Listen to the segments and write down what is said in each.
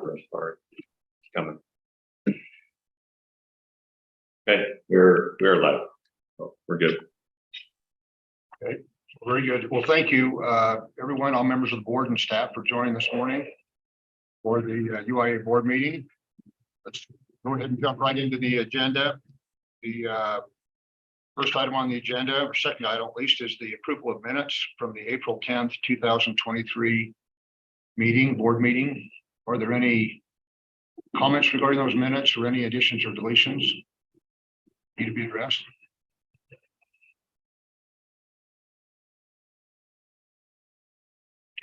progress part coming. Okay, we're live. Oh, we're good. Okay, very good. Well, thank you, everyone, all members of the board and staff for joining this morning for the UIA board meeting. Let's go ahead and jump right into the agenda. The first item on the agenda, or second item at least, is the approval of minutes from the April 10th, 2023 board meeting. Are there any comments regarding those minutes or any additions or deletions need to be addressed?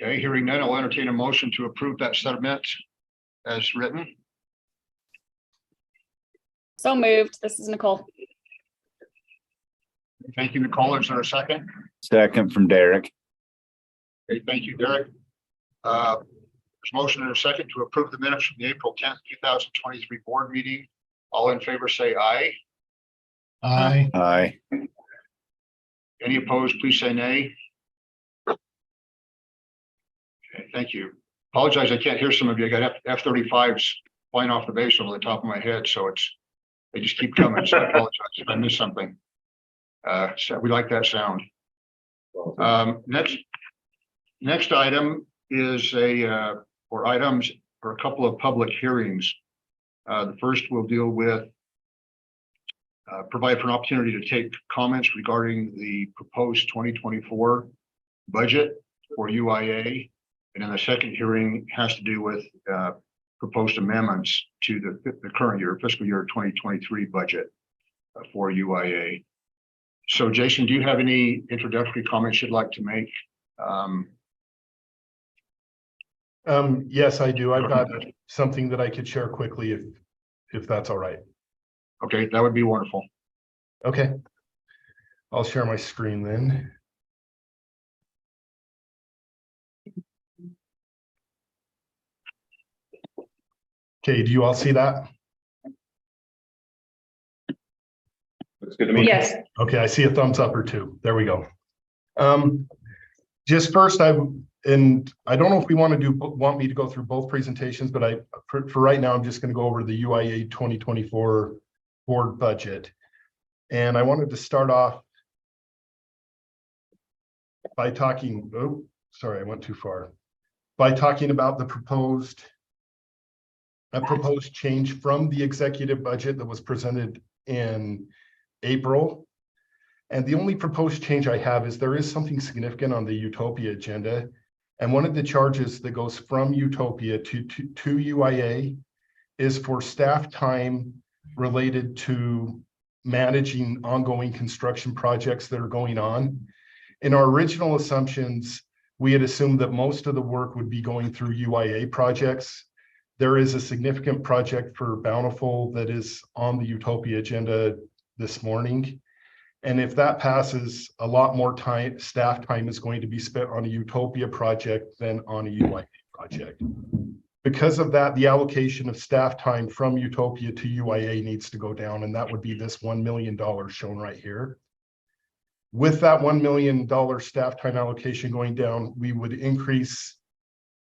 Okay, hearing none, I'll entertain a motion to approve that set of minutes as written. So moved. This is Nicole. Thank you, Nicole. Is there a second? Second from Derek. Okay, thank you, Derek. There's a motion and a second to approve the minutes from the April 10th, 2023 board meeting. All in favor say aye. Aye. Aye. Any opposed, please say nay. Okay, thank you. Apologize, I can't hear some of you. I got F-35s flying off the base over the top of my head, so they just keep coming. So I apologize if I missed something. So we like that sound. Next item is a couple of public hearings. The first will deal with provide for an opportunity to take comments regarding the proposed 2024 budget for UIA. And then the second hearing has to do with proposed amendments to the current year, fiscal year 2023 budget for UIA. So Jason, do you have any introductory comments you'd like to make? Yes, I do. I've got something that I could share quickly if that's all right. Okay, that would be wonderful. Okay. I'll share my screen then. Okay, do you all see that? Looks good to me. Yes. Okay, I see a thumbs up or two. There we go. Just first, I don't know if we want me to go through both presentations, but for right now, I'm just going to go over the UIA 2024 board budget. And I wanted to start off by talking, oh, sorry, I went too far. By talking about the proposed change from the executive budget that was presented in April. And the only proposed change I have is there is something significant on the Utopia agenda. And one of the charges that goes from Utopia to UIA is for staff time related to managing ongoing construction projects that are going on. In our original assumptions, we had assumed that most of the work would be going through UIA projects. There is a significant project for Bountiful that is on the Utopia agenda this morning. And if that passes, a lot more staff time is going to be spent on a Utopia project than on a UIA project. Because of that, the allocation of staff time from Utopia to UIA needs to go down, and that would be this $1 million shown right here. With that $1 million staff time allocation going down, we would increase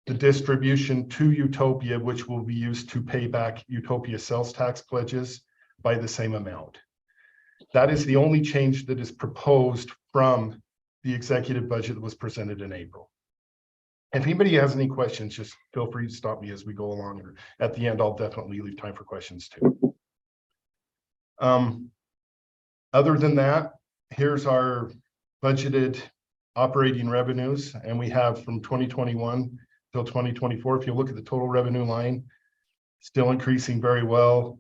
the distribution to Utopia, which will be used to pay back Utopia sales tax pledges by the same amount. That is the only change that is proposed from the executive budget that was presented in April. If anybody has any questions, just feel free to stop me as we go along, or at the end, I'll definitely leave time for questions too. Other than that, here's our budgeted operating revenues, and we have from 2021 till 2024. If you look at the total revenue line, still increasing very well,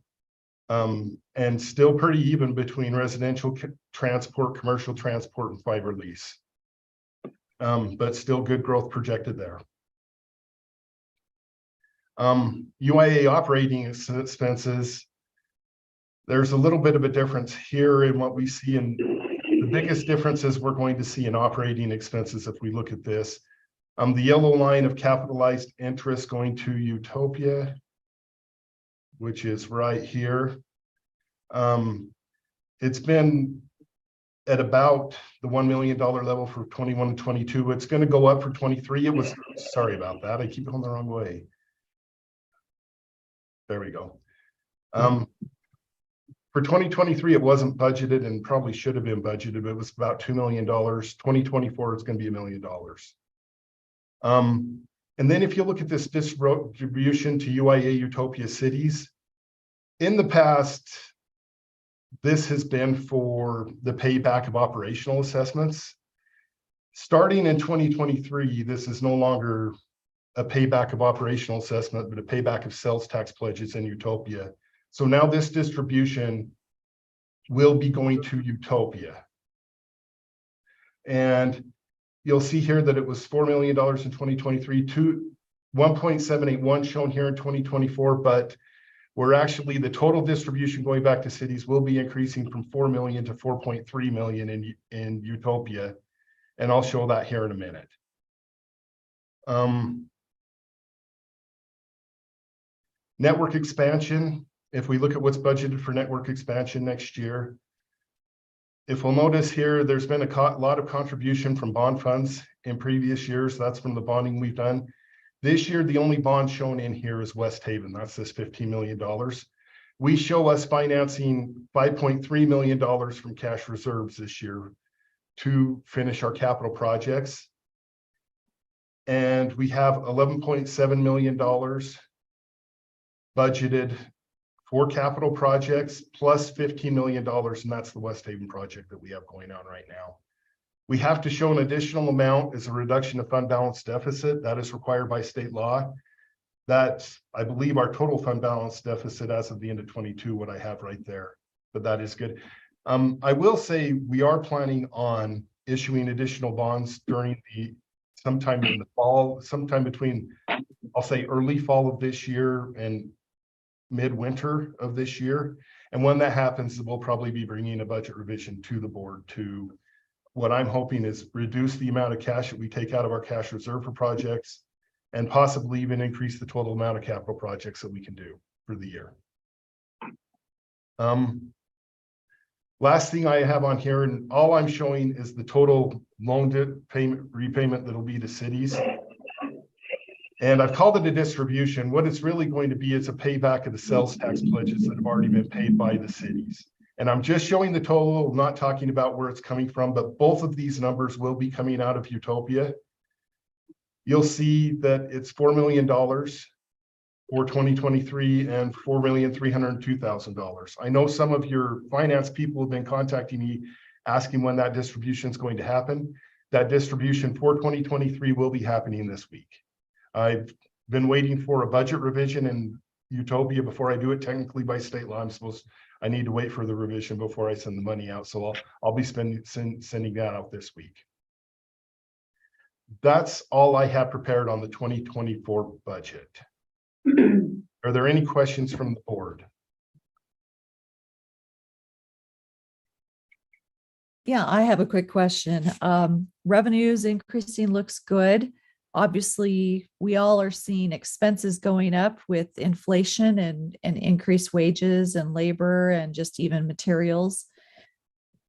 and still pretty even between residential transport, commercial transport, and fiber lease. But still good growth projected there. UIA operating expenses, there's a little bit of a difference here in what we see, and the biggest differences we're going to see in operating expenses if we look at this. The yellow line of capitalized interest going to Utopia, which is right here. It's been at about the $1 million level for 21 and 22. It's going to go up for 23. It was, sorry about that. I keep going the wrong way. There we go. For 2023, it wasn't budgeted and probably should have been budgeted, but it was about $2 million. 2024, it's going to be $1 million. And then if you look at this distribution to UIA Utopia cities, in the past, this has been for the payback of operational assessments. Starting in 2023, this is no longer a payback of operational assessment, but a payback of sales tax pledges in Utopia. So now this distribution will be going to Utopia. And you'll see here that it was $4 million in 2023 to 1.781 shown here in 2024, but we're actually, the total distribution going back to cities will be increasing from 4 million to 4.3 million in Utopia. And I'll show that here in a minute. Network expansion. If we look at what's budgeted for network expansion next year, if we'll notice here, there's been a lot of contribution from bond funds in previous years. That's from the bonding we've done. This year, the only bond shown in here is West Haven. That's this $15 million. We show us financing $5.3 million from cash reserves this year to finish our capital projects. And we have $11.7 million budgeted for capital projects plus $15 million, and that's the West Haven project that we have going on right now. We have to show an additional amount as a reduction of fund balance deficit. That is required by state law. That's, I believe, our total fund balance deficit as of the end of 22, what I have right there, but that is good. I will say we are planning on issuing additional bonds during sometime in the fall, sometime between, I'll say early fall of this year and midwinter of this year. And when that happens, we'll probably be bringing a budget revision to the board to what I'm hoping is reduce the amount of cash that we take out of our cash reserve for projects and possibly even increase the total amount of capital projects that we can do for the year. Last thing I have on here, and all I'm showing is the total loan repayment that'll be to cities. And I've called it a distribution. What it's really going to be is a payback of the sales tax pledges that have already been paid by the cities. And I'm just showing the total, not talking about where it's coming from, but both of these numbers will be coming out of Utopia. You'll see that it's $4 million for 2023 and $4,302,000. I know some of your finance people have been contacting me asking when that distribution is going to happen. That distribution for 2023 will be happening this week. I've been waiting for a budget revision in Utopia before I do it. Technically by state law, I need to wait for the revision before I send the money out. So I'll be sending that out this week. That's all I have prepared on the 2024 budget. Are there any questions from the board? Yeah, I have a quick question. Revenues increasing looks good. Obviously, we all are seeing expenses going up with inflation and increased wages and labor and just even materials.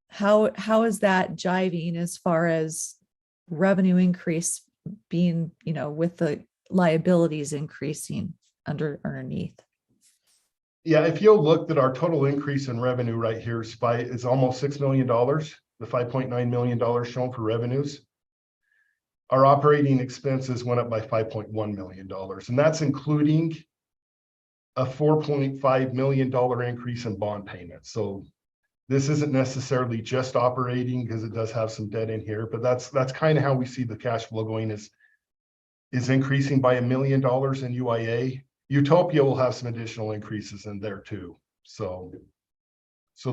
How is that jiving as far as revenue increase being, with the liabilities increasing underneath? Yeah, if you'll look at our total increase in revenue right here is almost $6 million, the $5.9 million shown for revenues. Our operating expenses went up by $5.1 million, and that's including a $4.5 million increase in bond payments. So this isn't necessarily just operating because it does have some debt in here, but that's kind of how we see the cash flow going is increasing by $1 million in UIA. Utopia will have some additional increases in there too. So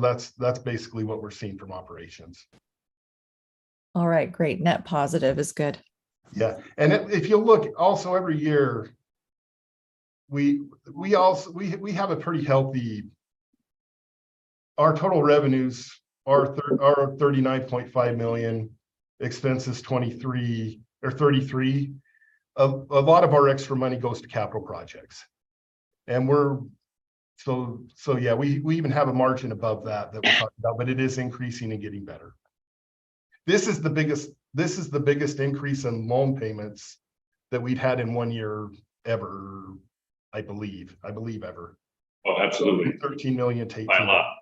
that's basically what we're seeing from operations. All right, great. Net positive is good. Yeah, and if you look also every year, we have a pretty healthy. Our total revenues are 39.5 million, expenses 23 or 33. A lot of our extra money goes to capital projects, and so yeah, we even have a margin above that we're talking about, but it is increasing and getting better. This is the biggest increase in loan payments that we've had in 1 year ever, I believe ever. Oh, absolutely. 13 million to 18. By a lot.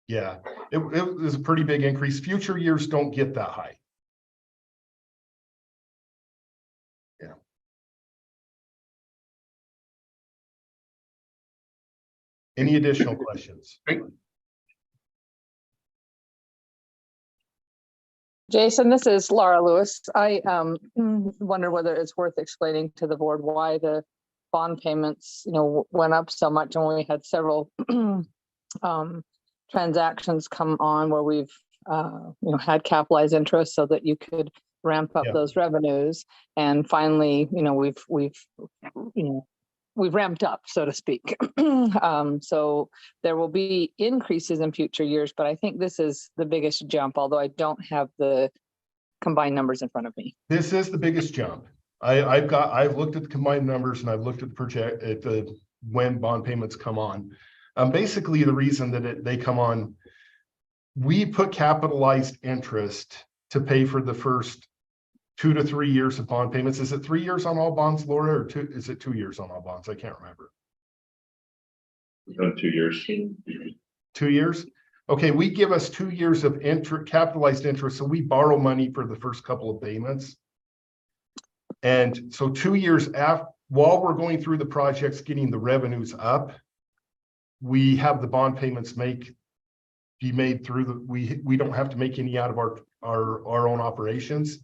Yeah, it was a pretty big increase. Future years don't get that high. Yeah. Any additional questions? Jason, this is Laura Lewis. I wonder whether it's worth explaining to the board why the bond payments, went up so much, and we had several transactions come on where we've had capitalized interest so that you could ramp up Yeah. those revenues. And finally, we've ramped up, so to speak. So there will be increases in future years, but I think this is the biggest jump, although I don't have the combined numbers in front of me. This is the biggest jump. I've looked at the combined numbers, and I've looked at when bond payments come on. Basically, the reason that they come on, we put capitalized interest to pay for the first 2 to 3 years of bond payments. Is it 3 years on all bonds, Laura, or is it 2 years on all bonds? I can't remember. We've done 2 years. 2 years? Okay, we give us 2 years of capitalized interest, so we borrow money for the first couple of payments. And so 2 years after, while we're going through the projects, getting the revenues up, we have the bond payments be made through we don't have to make any out of our own operations.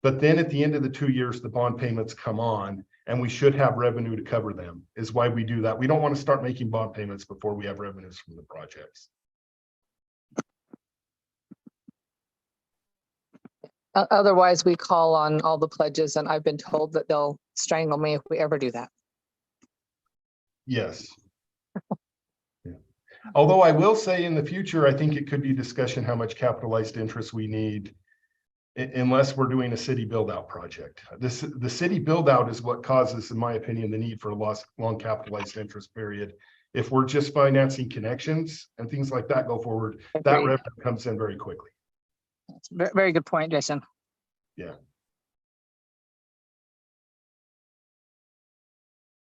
But then at the end of the 2 years, the bond payments come on, and we should have revenue to cover them, is why we do that. We don't want to start making bond payments before we have revenues from the projects. Otherwise, we call on all the pledges, and I've been told that they'll strangle me if we ever do that. Yes. Yeah. Although I will say in the future, I think it could be discussion how much capitalized interest we need unless we're doing a city build out project. The city build out is what causes, in my opinion, the need for a long capitalized interest period. If we're just financing connections and things like that go forward, that revenue comes in very quickly. That's a very good point, Jason. Yeah.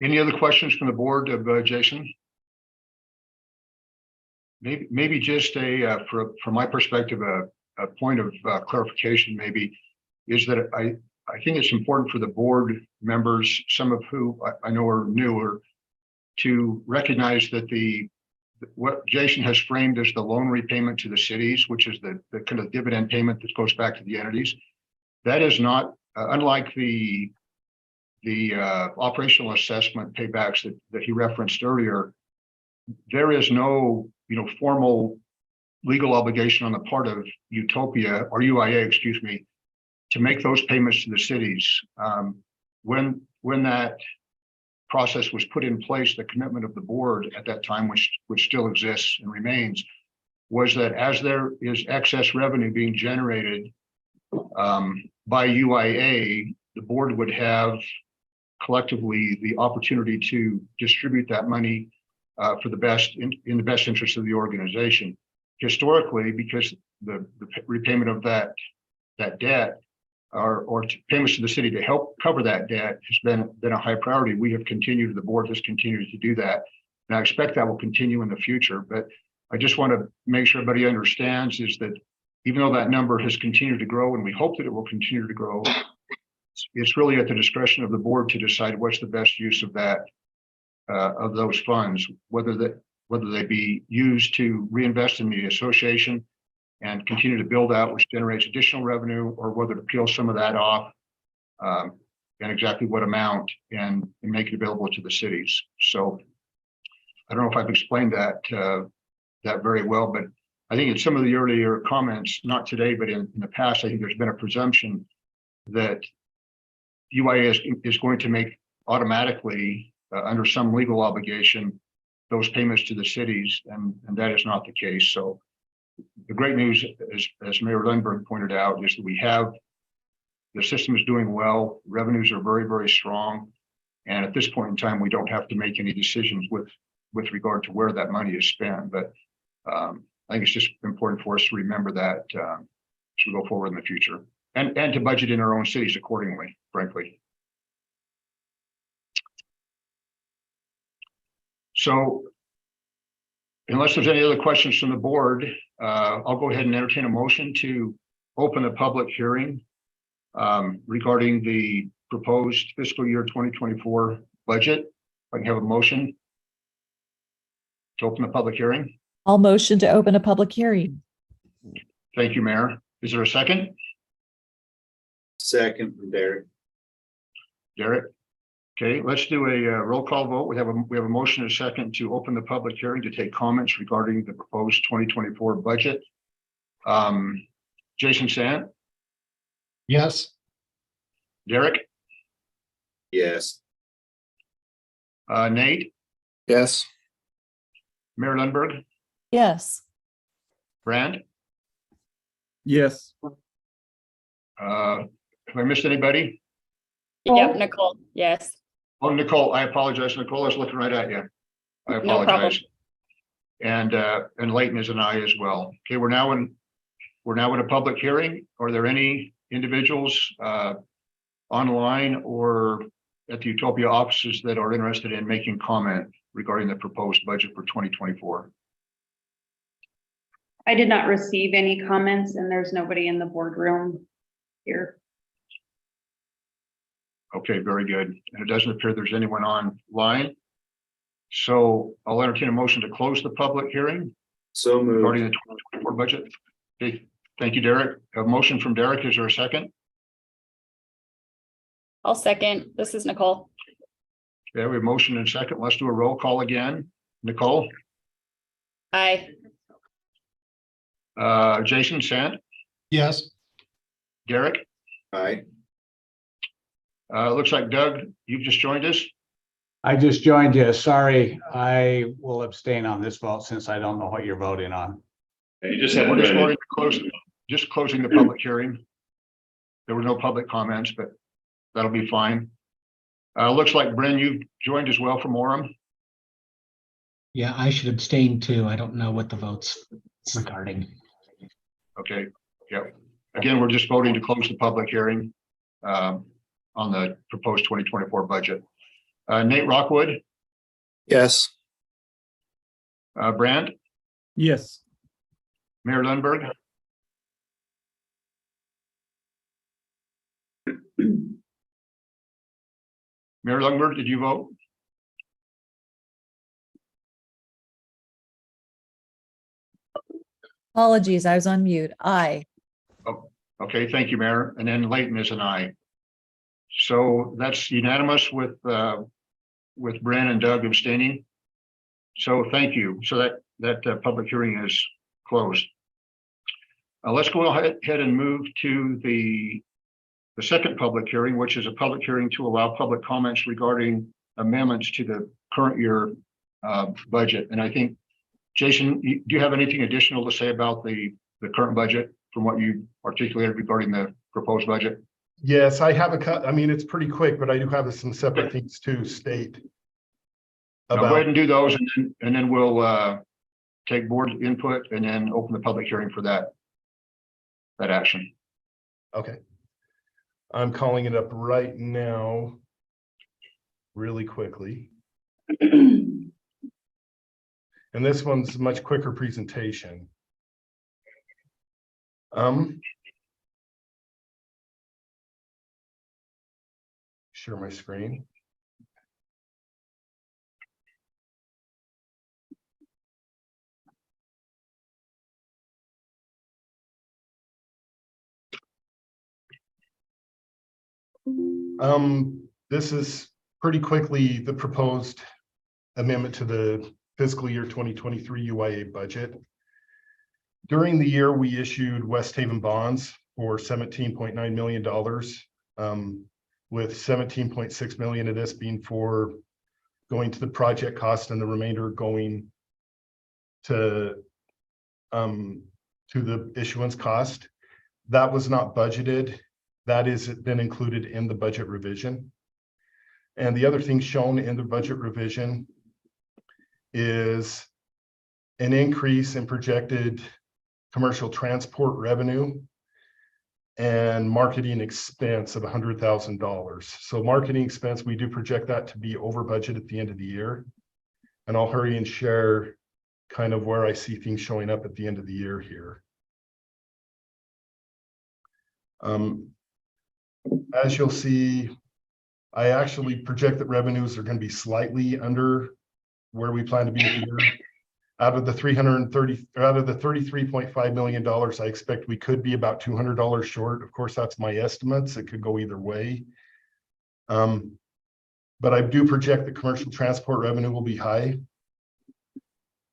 Any other questions from the board of Jason? Maybe just from my perspective, a point of clarification maybe is that I think it's important for the board members, some of who I know are newer, to recognize that what Jason has framed as the loan repayment to the cities, which is the kind of dividend payment that goes back to the entities, that is not unlike the operational assessment paybacks that he referenced earlier. There is no formal legal obligation on the part of Utopia or UIA, excuse me, to make those payments to the cities. When that process was put in place, the commitment of the board at that time, which still exists and remains, was that as there is excess revenue being generated by UIA, the board would have collectively the opportunity to distribute that money for the best in the best interest of the organization. Historically, because the repayment of that debt or payments to the city to help cover that debt has been a high priority. The board has continued to do that. And I expect that will continue in the future. But I just want to make sure everybody understands is that even though that number has continued to grow, and we hope that it will continue to grow, it's really at the discretion of the board to decide what's the best use of that, of those funds, whether they be used to reinvest in the association and continue to build out, which generates additional revenue, or whether to peel some of that off and exactly what amount and make it available to the cities. So I don't know if I've explained that very well, but I think in some of the earlier comments, not today, but in the past, I think there's been a presumption that UIA is going to make automatically under some legal obligation those payments to the cities, and that is not the case. So the great news, as Mayor Lundberg pointed out, is that the system is doing well. Revenues are very, very strong. And at this point in time, we don't have to make any decisions with regard to where that money is spent. But I think it's just important for us to remember that as we go forward in the future and to budget in our own cities accordingly, frankly. So unless there's any other questions from the board, I'll go ahead and entertain a motion to open a public hearing regarding the proposed fiscal year 2024 budget. If I can have a motion to open the public hearing. I'll motion to open a public hearing. Thank you, Mayor. Is there a second? Second, Derek. Derek? Okay, let's do a roll call vote. We have a motion and a second to open the public hearing to take comments regarding the proposed 2024 budget. Jason Sant, Yes. Derek, Yes. Nate, Yes. Mayor Lundberg, Yes. Brand. Yes. Have I missed anybody? Yep, Nicole, yes. Oh, Nicole, I apologize. Nicole, I was looking right at you. I No problem. apologize. And Leighton is an aye as well. Okay, we're now in a public hearing. Are there any individuals online or at the Utopia offices that are interested in making comment regarding the proposed budget for 2024? I did not receive any comments and there's nobody in the boardroom here. Okay, very good. And it doesn't appear there's anyone online. So I'll entertain a motion to close the public hearing So regarding moved. the 2024 budget. Okay, thank you, Derek. A motion from Derek. Is there a second? I'll second. This is Nicole. Yeah, we have motion and second. Let's do a roll call again. Nicole, Aye. Jason Sant, Yes. Derek. Aye. Looks like Doug, you've just joined us. I just joined you. Sorry, I will abstain on this vote since I don't know what you're voting on. You just have We're just to. voting to close, just closing the public hearing. There were no public comments, but that'll be fine. Looks like Bren, you've joined as well from Orem. Yeah, I should abstain too. I don't know what the vote's regarding. Okay, yep. Again, we're just voting to close the public hearing on the proposed 2024 budget. Nate Rockwood, Yes. Brand, Yes. Mayor Lundberg. Mayor Lundberg, did you vote? Apologies, I was on mute. Aye. Okay, thank you, Mayor. And then Leighton is an aye. So that's unanimous with Bran and Doug abstaining. So thank you. So that public hearing is closed. Let's go ahead and move to the second public hearing, which is a public hearing to allow public comments regarding amendments to the current year budget. And I think, Jason, do you have anything additional to say about the current budget from what you articulated regarding the proposed budget? Yes, I have I mean, it's pretty quick, but I do have some separate things to state. Now, go ahead About, and do those and then we'll take board input and then open the public hearing for that action. okay. I'm calling it up right now. Really quickly. And this one's a much quicker presentation. Share my screen. This is pretty quickly the proposed amendment to the fiscal year 2023 UIA budget. During the year, we issued West Haven bonds for $17.9 million, with $17.6 million of this being for going to the project cost and the remainder going to the issuance cost. That was not budgeted. That is then included in the budget revision. And the other thing shown in the budget revision is an increase in projected commercial transport revenue and marketing expense of $100,000. So marketing expense, we do project that to be over budget at the end of the year. And I'll hurry and share kind of where I see things showing up at the end of the year here. As you'll see, I actually project that revenues are going to be slightly under where we plan to be at the year. Out of the $33.5 million, I expect we could be about $200 short. Of course, that's my estimates. It could go either way. But I do project that commercial transport revenue will be high.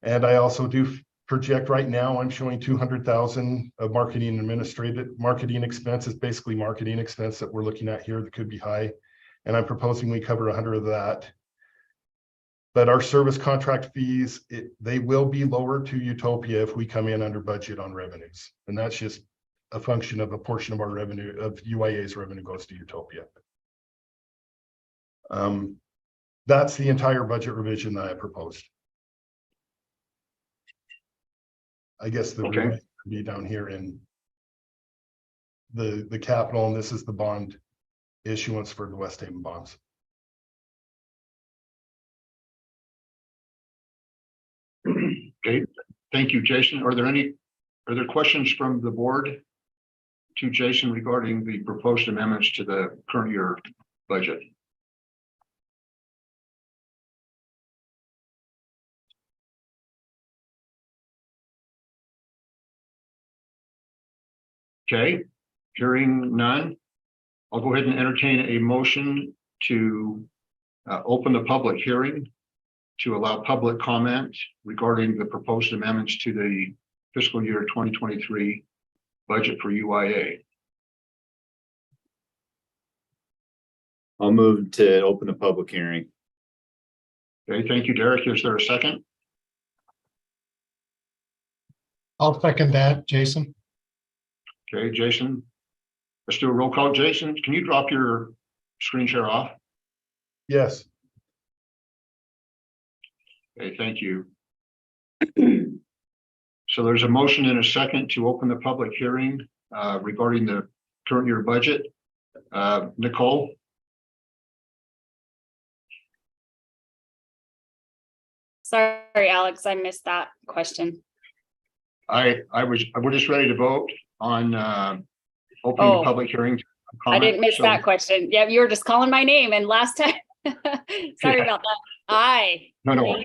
And I also do project right now, I'm showing 200,000 of marketing expenses, basically marketing expense that we're looking at here that could be high. And I'm proposing we cover 100 of that. But our service contract fees, they will be lower to Utopia if we come in under budget on revenues. And that's just a function of a portion of our revenue, of UIA's revenue goes to Utopia. That's the entire budget revision that I proposed. I guess the Okay. revision would be down here in the capital, and this is the bond issuance for the West Haven bonds. Okay, thank you, Jason. Are there questions from the board to Jason regarding the proposed amendments to the current year budget? Okay, hearing none, I'll go ahead and entertain a motion to open the public hearing to allow public comment regarding the proposed amendments to the fiscal year 2023 budget for UIA. I'll move to open the public hearing. Okay, thank you, Derek. Is there a second? I'll second that, Jason. Okay, Jason. Let's do a roll call. Jason, can you drop your screen share off? Yes. Okay, thank you. So there's a motion and a second to open the public hearing regarding the current year budget. Nicole? Sorry, Alex, I missed that question. We're just ready to vote on opening the Oh. public hearing. I didn't miss So- that question. Yeah, you were just calling my name and last time. Sorry Yeah. about that. Aye. No.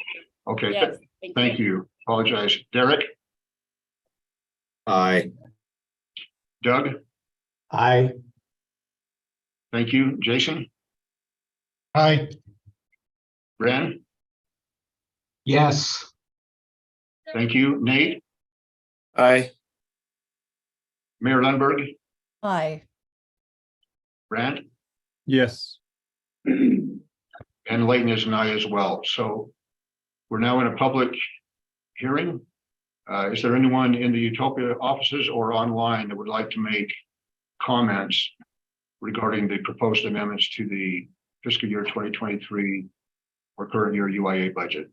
Okay, Yes, thank you. Apologize. Derek, Aye. Doug, Aye. thank you. Jason, Aye. Bren, Yes. thank you. Nate, Aye. Mayor Lundberg, Aye. Brand, Yes. and Leighton is an aye as well. So we're now in a public hearing. Is there anyone in the Utopia offices or online that would like to make comments regarding the proposed amendments to the fiscal year 2023 or current year UIA budget?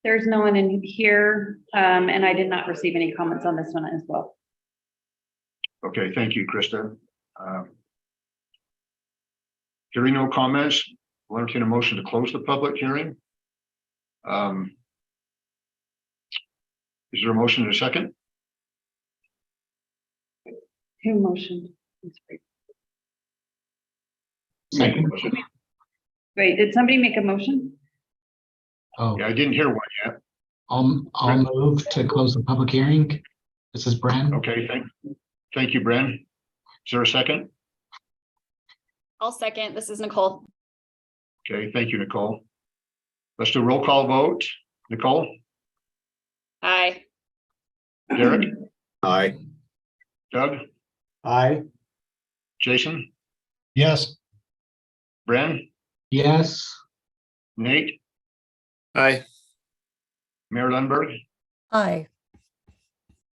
There's no one in here, and I did not receive any comments on this one as well. Okay, thank you, Krista. Hearing no comments, I'll entertain a motion to close the public hearing. Is there a motion and a second? Who motioned? Second. Wait, did somebody make a motion? Oh, Yeah, I didn't hear one yet. I'll move to close the public hearing. This is Bren. Okay, thank you, Bren. Is there a second? I'll second. This is Nicole. Okay, thank you, Nicole. Let's do a roll call vote. Nicole, Aye. Derek, Aye. Doug, Aye. Jason, Yes. Bren, Yes. Nate, Aye. Mayor Lundberg, Aye.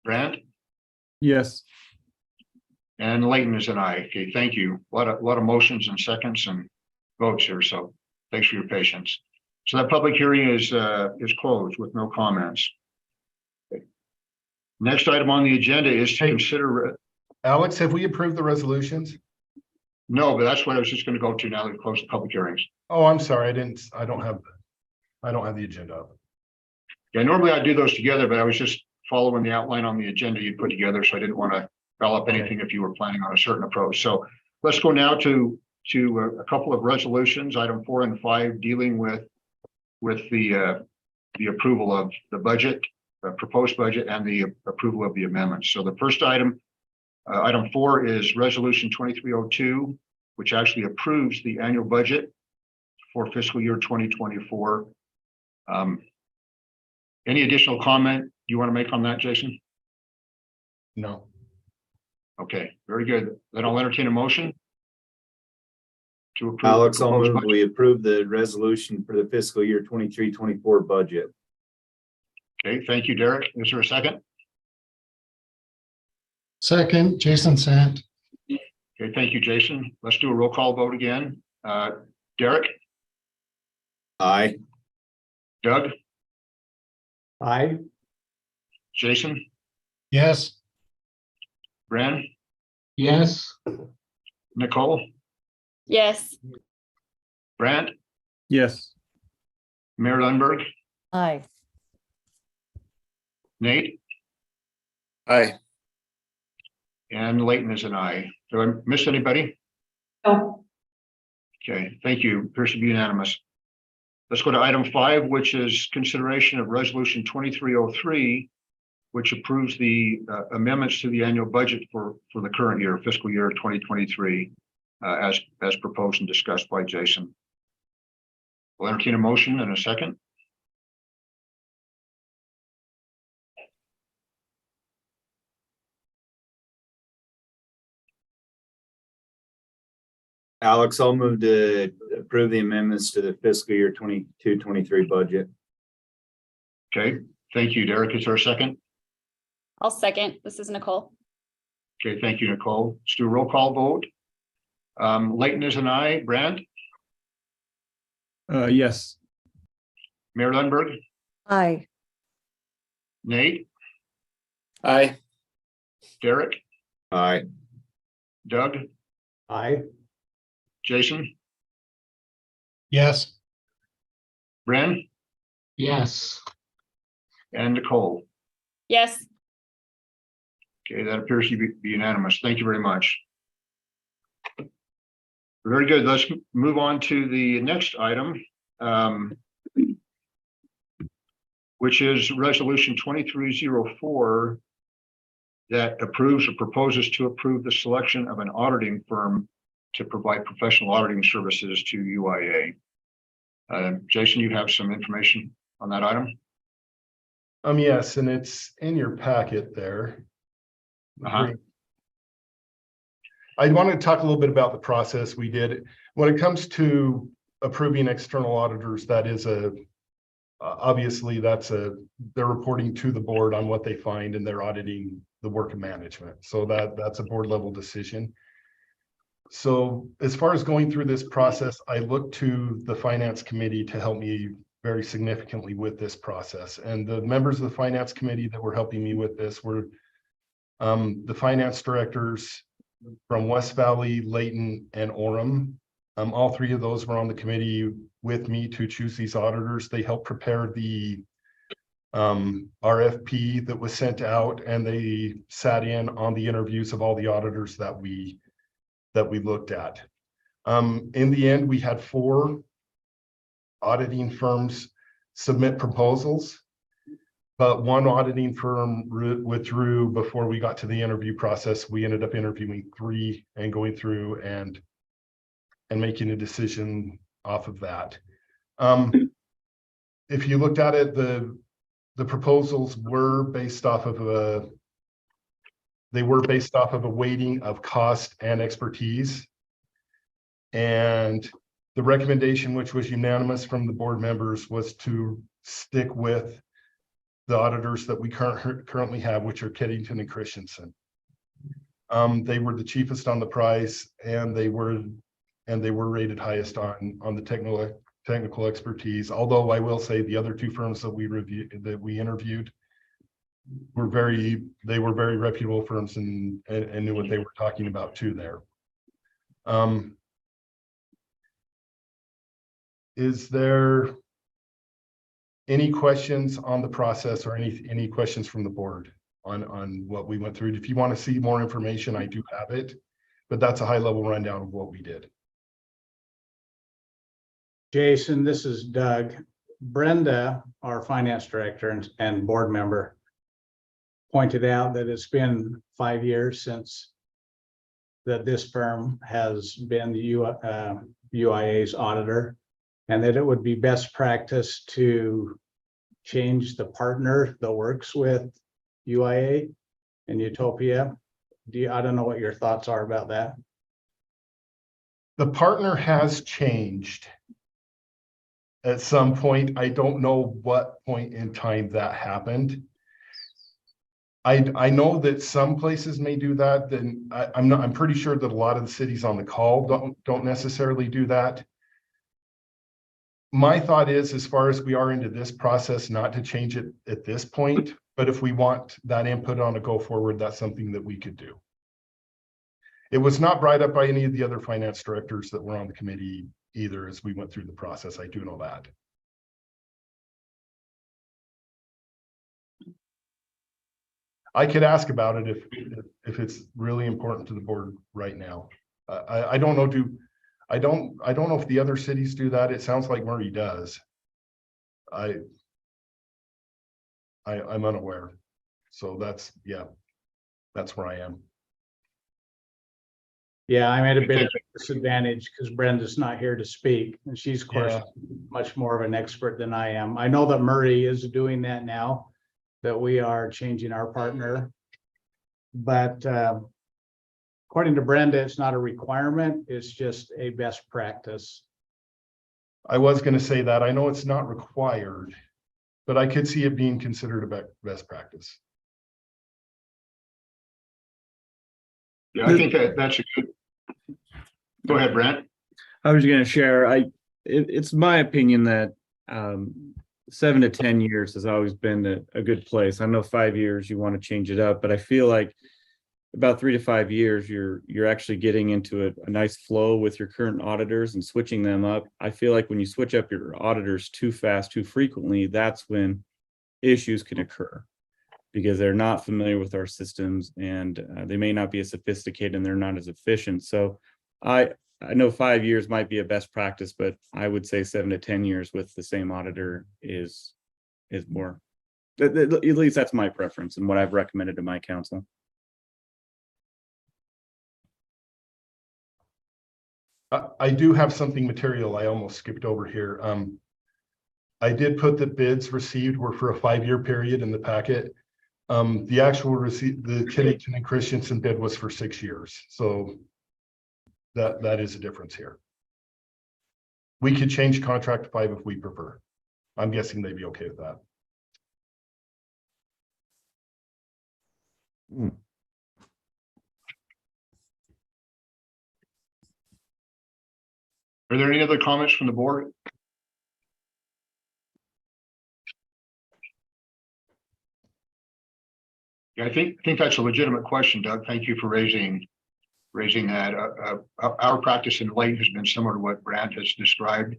Brand, Yes. and Leighton is an aye. Okay, thank you. A lot of motions and seconds and votes here, so thanks for your patience. So that public hearing is closed with no comments. Okay. Next item on the agenda is to Hey. consider, Alex, have we approved the resolutions? No, but that's what I was just gonna go to now that we closed the public hearings. Oh, I'm sorry, I don't have the agenda up. Yeah, normally I do those together, but I was just following the outline on the agenda you put together, so I didn't want to develop anything if you were planning on a certain approach. So let's go now to a couple of resolutions, item 4 and 5, dealing with the approval of the budget, proposed budget, and the approval of the amendments. So the first item, item 4, is resolution 2302, which actually approves the annual budget for fiscal year 2024. Any additional comment you want to make on that, Jason? No. Okay, very good. Then I'll entertain a motion to approve. the Alex, I'll proposed move, budget. we approve the resolution for the fiscal year 23-24 budget. Okay, thank you, Derek. Is there a second? Second, Jason Sant. Okay, thank you, Jason. Let's do a roll call vote again. Derek, Aye. Doug, Aye. Jason, Yes. Bran, Yes. Nicole, Yes. Brant, yes, Mayor Lundberg, Aye. Nate, Aye. and Leighton is an aye. Did I miss anybody? Oh, Okay, thank you. Appears to be unanimous. Let's go to item 5, which is consideration of resolution 2303, which approves the amendments to the annual budget for the current year, fiscal year 2023, as proposed and discussed by Jason. We'll entertain a motion in a second. Alex, I'll move to approve the amendments to the fiscal year 22-23 budget. Okay, thank you, Derek. Is there a second? I'll second. This is Nicole. Okay, thank you, Nicole. Let's do a roll call vote. Leighton is an aye. Brand, yes, Mayor Lundberg, Aye. Nate, Aye. Derek, Aye. Doug, Aye. Jason, Yes. Bren, Yes. and Nicole. Yes. Okay, that appears to be unanimous. Thank you very much. Very good. Let's move on to the next item, which is resolution 2304 that approves or proposes to approve the selection of an auditing firm to provide professional auditing services to UIA. Jason, you have some information on that item? Yes, and it's in your packet there. Uh-huh. I want to talk a little bit about the process we did. When it comes to approving external auditors, that is obviously they're reporting to the board on what they find and they're auditing the work of management. So that's a board level decision. So as far as going through this process, I looked to the finance committee to help me very significantly with this process. And the members of the finance committee that were helping me with this were the finance directors from West Valley, Layton, and Orem. All three of those were on the committee with me to choose these auditors. They helped prepare the RFP that was sent out, and they sat in on the interviews of all the auditors that we looked at. In the end, we had 4 auditing firms submit proposals, but one auditing firm withdrew before we got to the interview process. We ended up interviewing 3 and going through and making a decision off of that. If you looked at it, the proposals were based off of a weighting of cost and expertise. And the recommendation, which was unanimous from the board members, was to stick with the auditors that we currently have, which are Keddington and Christensen. They were the cheapest on the price, and they were rated highest on the technical expertise. Although I will say the other 2 firms that we interviewed were very reputable firms and knew what they were talking about too there. Is there any questions on the process or any questions from the board on what we went through? If you want to see more information, I do have it, but that's a high level rundown of what we did. Jason, this is Doug. Brenda, our finance director and board member, pointed out that it's been 5 years since that this firm has been the UIA's auditor, and that it would be best practice to change the partner that works with UIA and Utopia. I don't know what your thoughts are about that. The partner has changed at some point. I don't know what point in time that happened. I know that some places may do that. Then I'm pretty sure that a lot of the cities on the call don't necessarily do that. My thought is, as far as we are into this process, not to change it at this point, but if we want that input on a go forward, that's something that we could do. It was not brought up by any of the other finance directors that were on the committee either as we went through the process. I do know that. I could ask about it if it's really important to the board right now. I don't know. I don't know if the other cities do that. It sounds like Murray does. I'm unaware. So that's where I am. Yeah, I'm at a bit of a disadvantage because Brenda's not here to speak, and she's of course much more of an expert than I am. I know that Murray is doing that now, that we are changing our partner, but according to Brenda, it's not a requirement, it's just a best practice. I was going to say that. I know it's not required, but I could see it being considered a best practice. Yeah, I think that's a good. Go ahead, Brent. I was going to share. It's my opinion that 7 to 10 years has always been a good place. I know 5 years you want to change it up, but I feel like about 3 to 5 years you're actually getting into a nice flow with your current auditors and switching them up. I feel like when you switch up your auditors too fast, too frequently, that's when issues can occur, because they're not familiar with our systems and they may not be as sophisticated and they're not as efficient. So I know 5 years might be a best practice, but I would say 7 to 10 years with the same auditor is more, at least that's my preference and what I've recommended to my council. I do have something material I almost skipped over here. I did put the bids received were for a 5-year period in the packet. The actual receipt, the Kinnington and Christensen bid was for 6 years. So that is a difference here. We could change contract 5 if we prefer. I'm guessing they'd be okay with that. Are there any other comments from the board? Yeah, I think that's a legitimate question, Doug. Thank you for raising that. Our practice in late has been similar to what Brant has described,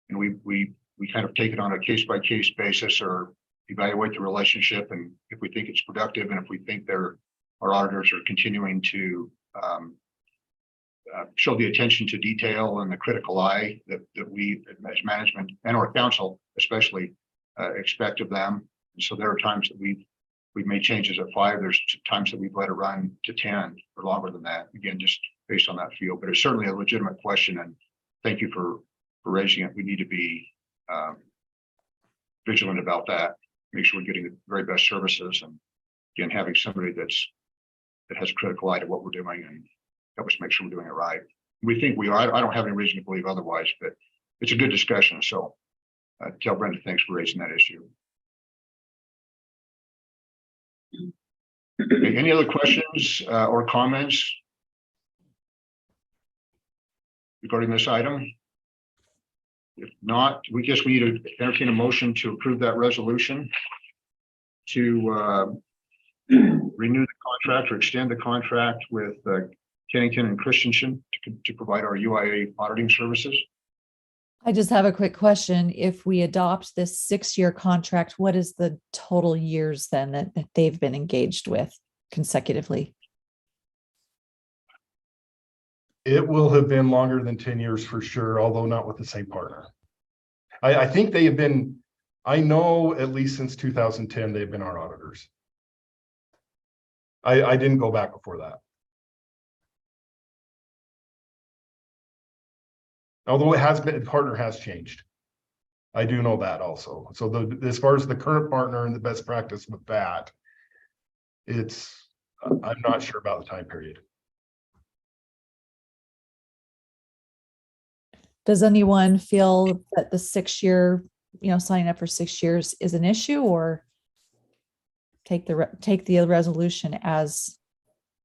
and we kind of take it on a case by case basis or evaluate the relationship, and if we think it's productive, and if we think our auditors are continuing to show the attention to detail and the critical eye that we as management and our council especially expect of them. And so there are times that we've made changes at 5. There's times that we've let it run to 10 or longer than that. Again, just based on that field, but it's certainly a legitimate question. And thank you for raising it. We need to be vigilant about that. Make sure we're getting the very best services, and again, having somebody that has a critical eye to what we're doing and help us make sure we're doing it right. We think we are. I don't have any reason to believe otherwise, but it's a good discussion. So tell Brenda thanks for raising that issue. Okay, any other questions or comments regarding this item? If not, we need to entertain a motion to approve that resolution to renew the contract or extend the contract with Kennington and Christensen to provide our UIA auditing services. I just have a quick question. If we adopt this 6-year contract, what is the total years then that they've been engaged with consecutively? It will have been longer than 10 years for sure, although not with the same partner. I think they have been, I know at least since 2010, they've been our auditors. I didn't go back before that. Although it has been, the partner has changed. I do know that also. So as far as the current partner and the best practice with that, I'm not sure about the time period. Does anyone feel that the 6-year, signing up for 6 years is an issue, or take the resolution as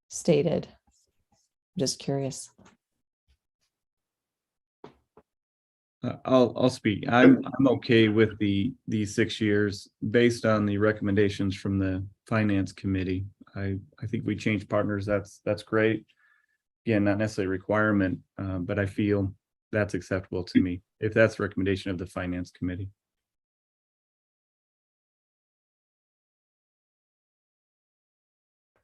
stated? Just curious. I'll speak. I'm okay with the 6 years based on the recommendations from the finance committee. I think we change partners. That's great. Again, not necessarily a requirement, but I feel that's acceptable to me if that's the recommendation of the finance committee.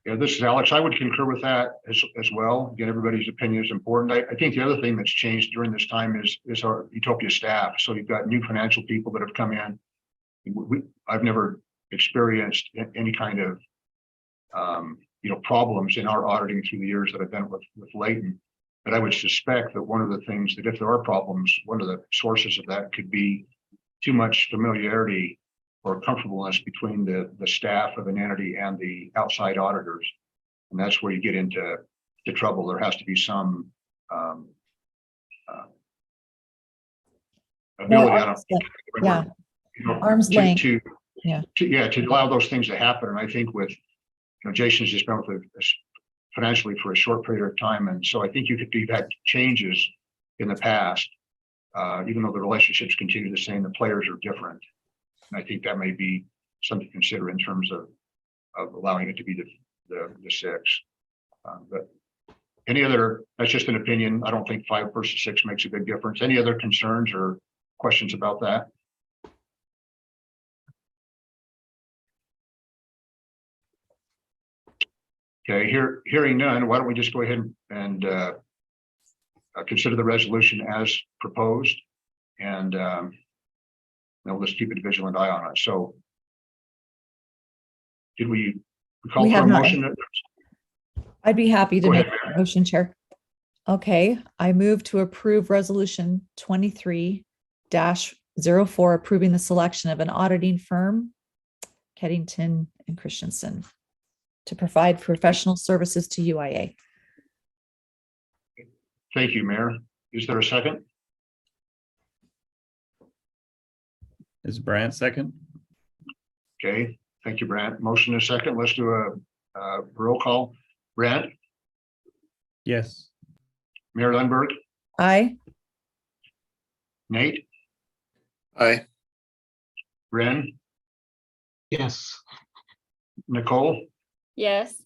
Yeah, this is Alex. I would concur with that as well. Again, everybody's opinion is important. I think the other thing that's changed during this time is our Utopia staff. So you've got new financial people that have come in. I've never experienced any kind of problems in our auditing through the years that I've been with Leighton. But I would suspect that one of the things that if there are problems, one of the sources of that could be too much familiarity or comfortableness between the staff of an entity and the outside auditors. And that's where you get into the trouble. There has to be some ability Arm's length. To allow those things to happen. And I think with Jason's just been with us financially for a short period of time. And so I think you've had changes in the past, even though the relationships continue the same, the players are different. And I think that may be something to consider in terms of allowing it to be the 6. But that's just an opinion. I don't think 5 versus 6 makes a big difference. Any other concerns or questions about that? Okay, hearing none, why don't we just go ahead and consider the resolution as proposed, and let's keep a vigilant eye on it. So, did we call for a motion? I'd be happy to Go make ahead, a motion, Chair. Okay, I move to approve Resolution 23-04, approving the selection of an auditing firm, Kennington and Christensen, to provide professional services to UIA. Thank you, Mayor. Is there a second? Is Brandt second? Okay, thank you, Brant. Motion is second. Let's do a roll call. Brant, Yes. Mayor Lundberg, Aye. Nate, Aye. Ren, Yes. Nicole, Yes.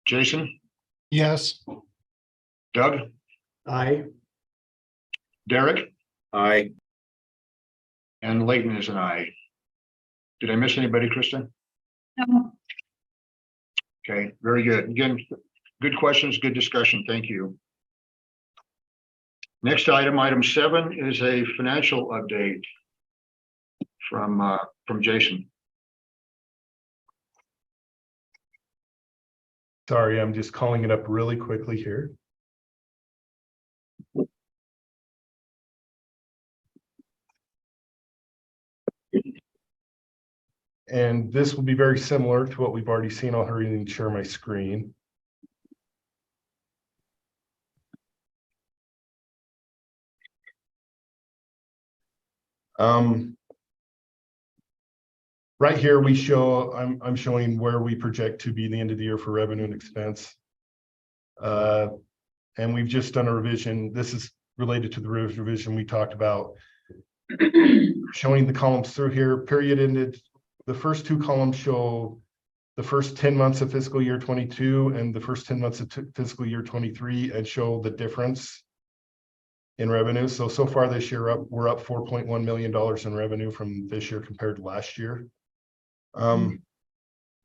Jason, Yes. Doug, Aye. Derek, Aye. and Leighton is an aye. Did I miss anybody, Kristen? No. Okay, very good. Again, good questions, good discussion. Thank you. Next item 7, is a financial update from Jason. Sorry, I'm just calling it up really quickly here. And this will be very similar to what we've already seen. I'll hurry and share my screen. Right here, we show, I'm showing where we project to be the end of the year for revenue and expense. And we've just done a revision. This is related to the revision we talked about. Showing the columns through here, period ended. The first 2 columns show the first 10 months of fiscal year 22 and the first 10 months of fiscal year 23 and show the difference in revenue. So far this year, we're up $4.1 million in revenue from this year compared to last year. And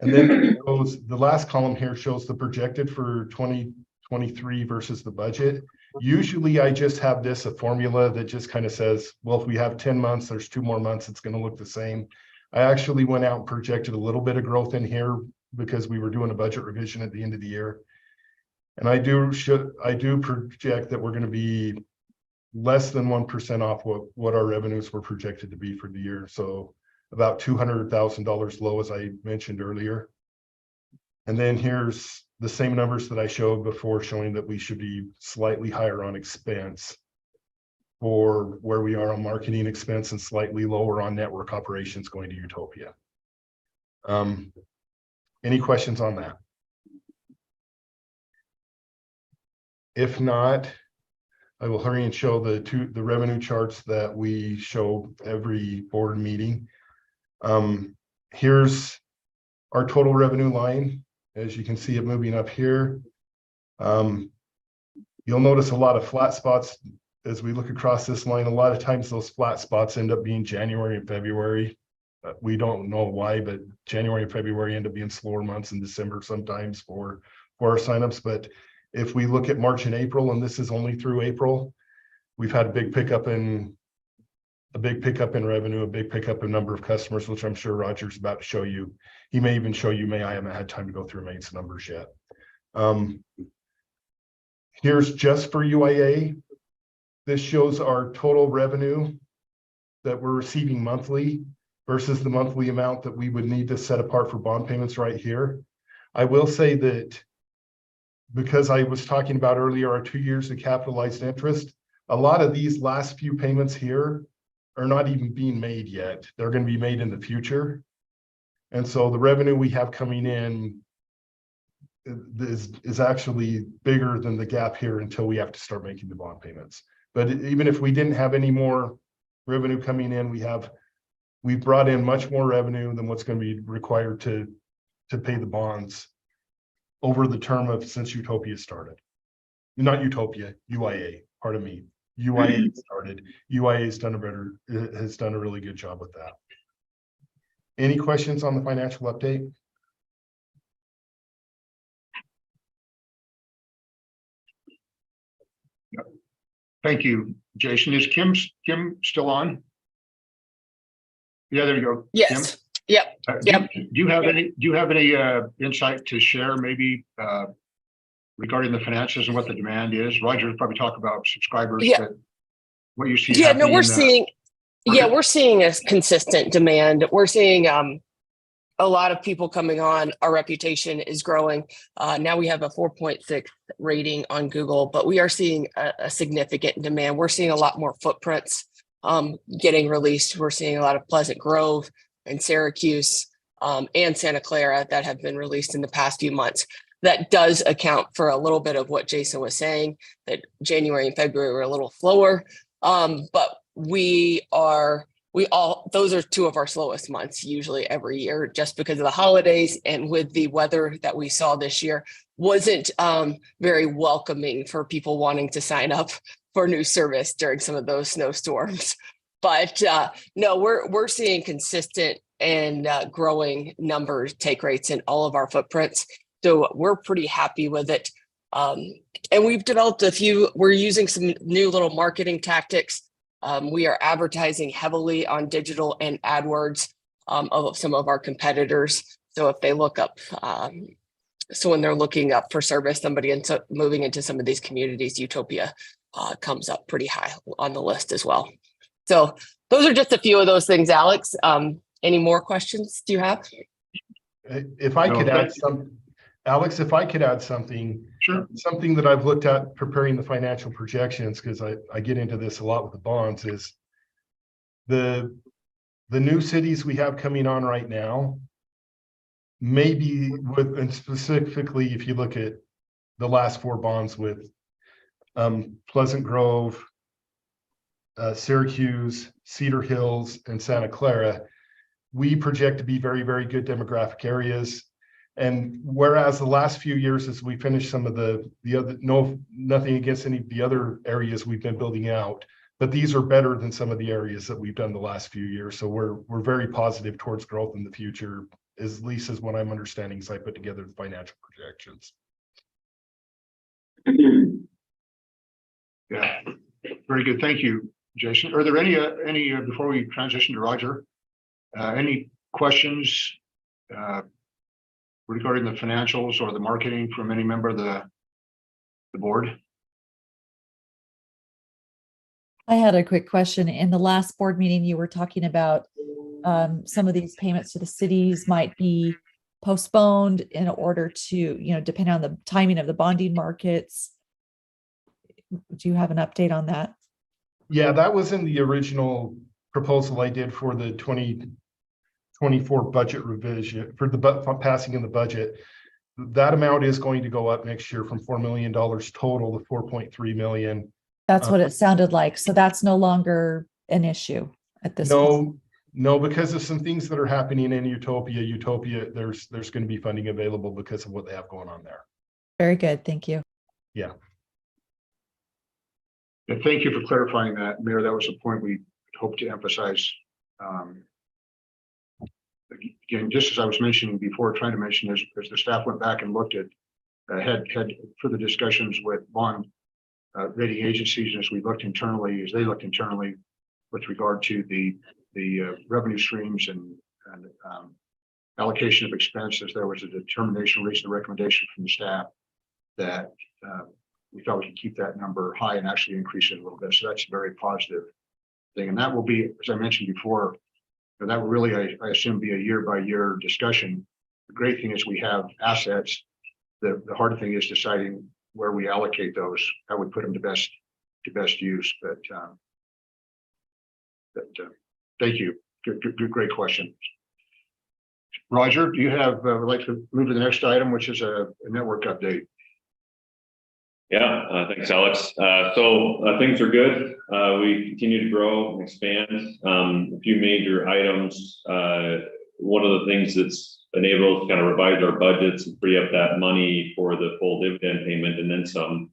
then the last column here shows the projected for 2023 versus the budget. Usually I just have a formula that just kind of says, well, if we have 10 months, there's 2 more months, it's going to look the same. I actually went out and projected a little bit of growth in here because we were doing a budget revision at the end of the year. And I do project that we're going to be less than 1% off what our revenues were projected to be for the year. So about $200,000 low, as I mentioned earlier. And then here's the same numbers that I showed before, showing that we should be slightly higher on expense for where we are on marketing expense and slightly lower on network operations going to Utopia. Any questions on that? If not, I will hurry and show the revenue charts that we show every board meeting. Here's our total revenue line. As you can see it moving up here. You'll notice a lot of flat spots as we look across this line. A lot of times those flat spots end up being January and February. We don't know why, but January and February end up being slower months, in December sometimes for our signups. But if we look at March and April, and this is only through April, we've had a big pickup in revenue, a big pickup in number of customers, which I'm sure Roger's about to show you. He may even show you, I haven't had time to go through Maine's numbers yet. Here's just for UIA. This shows our total revenue that we're receiving monthly versus the monthly amount that we would need to set apart for bond payments right here. I will say that because I was talking about earlier, our 2 years of capitalized interest, a lot of these last few payments here are not even being made yet. They're going to be made in the future. And so the revenue we have coming in is actually bigger than the gap here until we have to start making the bond payments. But even if we didn't have any more revenue coming in, we've brought in much more revenue than what's going to be required to pay the bonds over the term of since Utopia started. Not Utopia, UIA, pardon me. UIA started. UIA has done a really good job with that. Any questions on the financial update? Thank you, Jason. Is Kim still on? Yeah, there you go. Yes. Kim? Yep. Yep. Do you have any insight to share maybe regarding the finances and what the demand is? Roger will probably talk about subscribers. Yeah. But what you see. Yeah. No, we're seeing. Yeah, we're seeing a consistent demand. We're seeing a lot of people coming on. Our reputation is growing. Now we have a 4.6 rating on Google, but we are seeing a significant demand. We're seeing a lot more footprints getting released. We're seeing a lot of Pleasant Grove and Syracuse and Santa Clara that have been released in the past few months. That does account for a little bit of what Jason was saying, that January and February were a little slower. But those are 2 of our slowest months usually every year, just because of the holidays, and with the weather that we saw this year wasn't very welcoming for people wanting to sign up for new service during some of those snowstorms. But no, we're seeing consistent and growing numbers, take rates in all of our footprints. So we're pretty happy with it. And we've developed we're using some new little marketing tactics. We are advertising heavily on digital and AdWords of some of our competitors. So if they look up, so when they're looking up for service, somebody moving into some of these communities, Utopia comes up pretty high on the list as well. So those are just a few of those things, Alex. Any more questions do you have? If I could add some, Alex, if I could add something, sure. Something that I've looked at preparing the financial projections, because I get into this a lot with the bonds, is the new cities we have coming on right now, maybe with, and specifically if you look at the last 4 bonds with Pleasant Grove, Syracuse, Cedar Hills, and Santa Clara, we project to be very, very good demographic areas. And whereas the last few years, as we finished some of the other, nothing against any of the other areas we've been building out, but these are better than some of the areas that we've done the last few years. So we're very positive towards growth in the future, at least as what I'm understanding as I put together the financial projections. Yeah, very good. Thank you, Jason. Are there any before we transition to Roger, any questions regarding the financials or the marketing from any member of the board? I had a quick question. In the last board meeting, you were talking about some of these payments to the cities might be postponed in order to, depending on the timing of the bonding markets. Do you have an update on that? Yeah, that was in the original proposal I did for the 2024 budget revision for the passing in the budget. That amount is going to go up next year from $4 million total to 4.3 million. That's what it sounded like. So that's no longer an issue at this point. No, because of some things that are happening in Utopia, there's going to be funding available because of what they have going on there. Very good. Thank you. Yeah. And thank you for clarifying that, Mayor. That was a point we hope to emphasize. Again, just as I was mentioning before, trying to mention as the staff went back and looked at, had further discussions with bond rating agencies, as we looked internally, as they looked internally with regard to the revenue streams and allocation of expenses, there was a determination, reached a recommendation from the staff that we thought we could keep that number high and actually increase it a little bit. So that's a very positive thing. And that will be, as I mentioned before, that will really, I assume, be a year-by-year discussion. The great thing is we have assets. The hard thing is deciding where we allocate those, how we put them to best use. But thank you. Good, great question. Roger, do you have, would like to move to the next item, which is a network update? Yeah, thanks, Alex. So things are good. We continue to grow and expand. A few major items. One of the things that's enabled us to kind of revise our budgets and free up that money for the full dividend payment and then some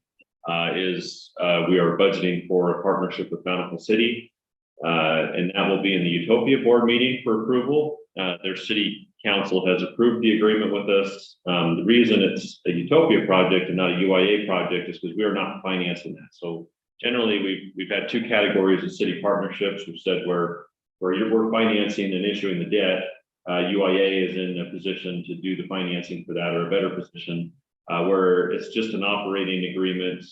is we are budgeting for a partnership with Bountiful City. And that will be in the Utopia board meeting for approval. Their city council has approved the agreement with us. The reason it's a Utopia project and not a UIA project is because we are not financing that. So generally, we've had two categories of city partnerships. We've said where we're financing and issuing the debt. UIA is in a position to do the financing for that, or a better position, where it's just an operating agreement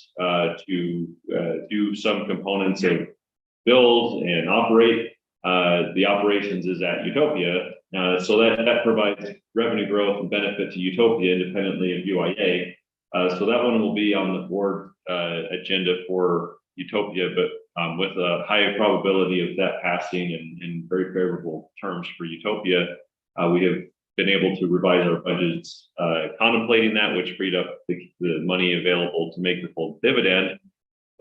to do some components of build and operate. The operations is at Utopia. So that provides revenue growth and benefit to Utopia independently of UIA. So that one will be on the board agenda for Utopia, but with a high probability of that passing in very favorable terms for Utopia. We have been able to revise our budgets contemplating that, which freed up the money available to make the full dividend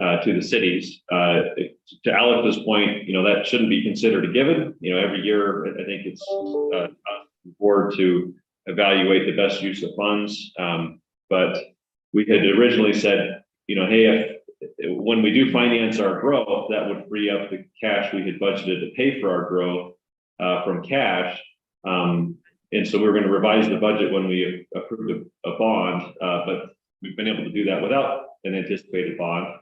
to the cities. To Alex's point, that shouldn't be considered a given. Every year, I think it's the board to evaluate the best use of funds. But we had originally said, hey, when we do finance our growth, that would free up the cash we had budgeted to pay for our growth from cash. And so we're going to revise the budget when we approved a bond, but we've been able to do that without an anticipated bond,